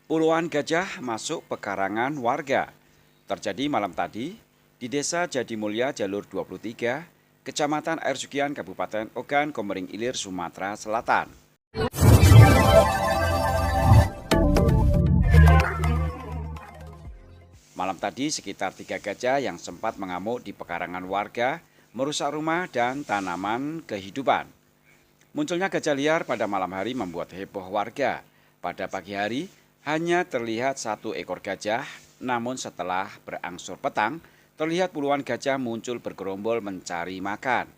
Puluhan gajah masuk pekarangan warga. Terjadi malam tadi di Desa Jadimulya Jalur 23, Kecamatan Air Sugian, Kabupaten Ogan Komering Ilir, Sumatera Selatan. Malam tadi sekitar 3 gajah yang sempat mengamuk di pekarangan warga merusak rumah dan tanaman kehidupan. Munculnya gajah liar pada malam hari membuat heboh warga. Pada pagi hari hanya terlihat 1 ekor gajah, namun setelah berangsur petang, terlihat puluhan gajah muncul bergerombol mencari makan.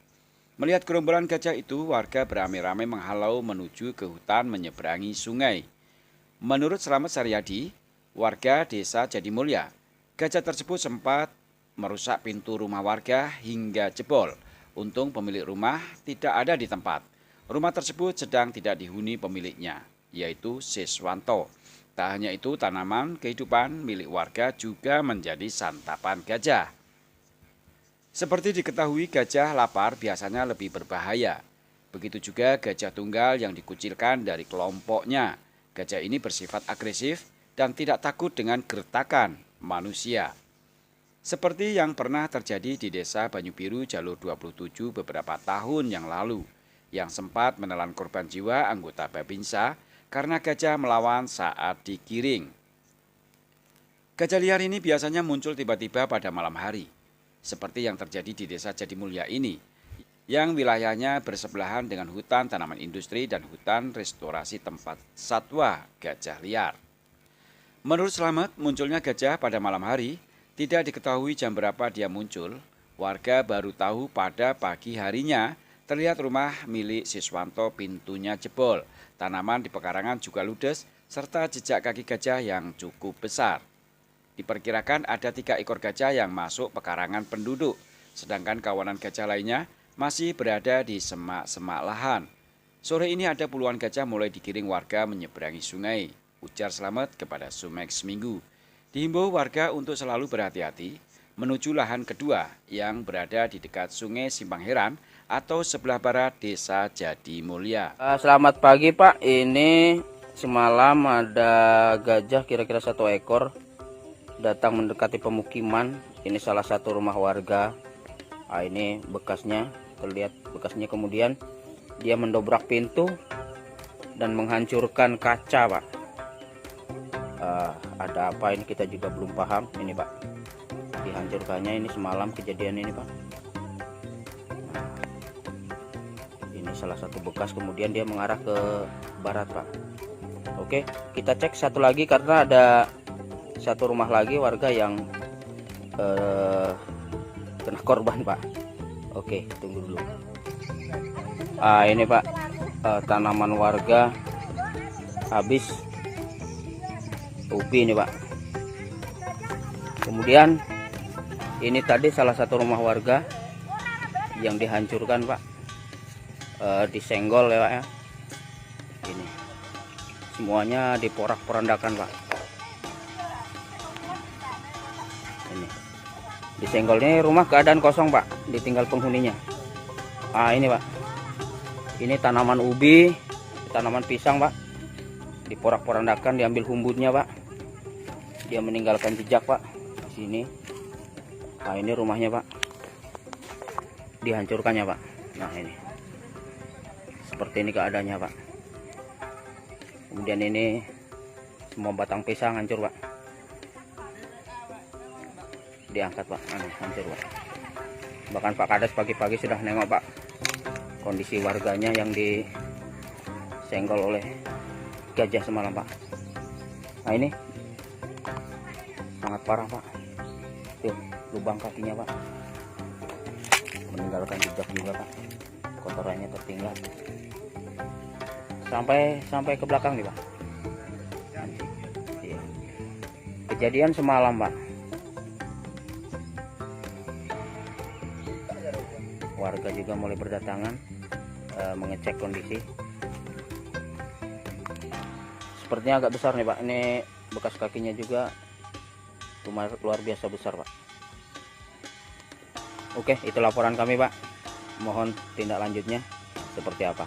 Melihat gerombolan gajah itu, warga beramai-ramai menghalau menuju ke hutan menyeberangi sungai. Menurut Slamet Saryadi, warga Desa Jadimulya, gajah tersebut sempat merusak pintu rumah warga hingga jebol. Untung pemilik rumah tidak ada di tempat. Rumah tersebut sedang tidak dihuni pemiliknya, yaitu Siswanto. Tak hanya itu, tanaman kehidupan milik warga juga menjadi santapan gajah. Seperti diketahui, gajah lapar biasanya lebih berbahaya. Begitu juga gajah tunggal yang dikucilkan dari kelompoknya. Gajah ini bersifat agresif dan tidak takut dengan gertakan manusia. Seperti yang pernah terjadi di Desa Banyubiru Jalur 27 beberapa tahun yang lalu, yang sempat menelan korban jiwa anggota Babinsa karena gajah melawan saat digiring. Gajah liar ini biasanya muncul tiba-tiba pada malam hari, seperti yang terjadi di Desa Jadimulya ini, yang wilayahnya bersebelahan dengan hutan tanaman industri dan hutan restorasi tempat satwa gajah liar. Menurut Slamet, munculnya gajah pada malam hari tidak diketahui jam berapa dia muncul. Warga baru tahu pada pagi harinya terlihat rumah milik Siswanto pintunya jebol, tanaman di pekarangan juga ludes, serta jejak kaki gajah yang cukup besar. Diperkirakan ada 3 ekor gajah yang masuk pekarangan penduduk, sedangkan kawanan gajah lainnya masih berada di semak-semak lahan. Sore ini ada puluhan gajah mulai digiring warga menyeberangi sungai, ujar Slamet kepada Sumex Minggu. Dihimbau warga untuk selalu berhati-hati menuju lahan kedua yang berada di dekat Sungai Simpang Heran atau sebelah barat Desa Jadimulya. Selamat pagi Pak, ini semalam ada gajah kira-kira 1 ekor datang mendekati pemukiman. Ini salah satu rumah warga. Ini bekasnya, terlihat bekasnya. Kemudian dia mendobrak pintu dan menghancurkan kaca Pak. Ada apa ini kita juga belum paham ini Pak. Dihancurkannya ini semalam kejadian ini Pak. Ini salah satu bekas, kemudian dia mengarah ke barat Pak. Oke, kita cek satu lagi karena ada satu rumah lagi warga yang kena korban Pak. Oke, tunggu dulu. Ini Pak, tanaman warga habis ubi ini Pak. Kemudian ini tadi salah satu rumah warga yang dihancurkan Pak, disenggol ya Pak ya. Ini semuanya diporak-porandakan Pak. Ini disenggolnya, rumah keadaan kosong Pak, ditinggal penghuninya. Ini Pak, ini tanaman ubi, tanaman pisang Pak, diporak-porandakan, diambil humbutnya Pak. Dia meninggalkan jejak Pak di sini. Ini rumahnya Pak, dihancurkannya Pak. Nah ini seperti ini keadaannya Pak. Kemudian ini semua batang pisang hancur Pak, diangkat Pak. Hancur Pak. Bahkan Pak Kades pagi-pagi sudah nengok Pak kondisi warganya yang disenggol oleh gajah semalam Pak. Ini sangat parah Pak. Tuh lubang kakinya Pak, meninggalkan jejak juga Pak, kotorannya tertinggal sampai ke belakang nih Pak. Iya. Kejadian semalam Pak. Warga juga mulai berdatangan mengecek kondisi. Sepertinya agak besar nih Pak. Ini bekas kakinya juga luar biasa besar Pak. Oke, itu laporan kami Pak. Mohon tindak lanjutnya seperti apa.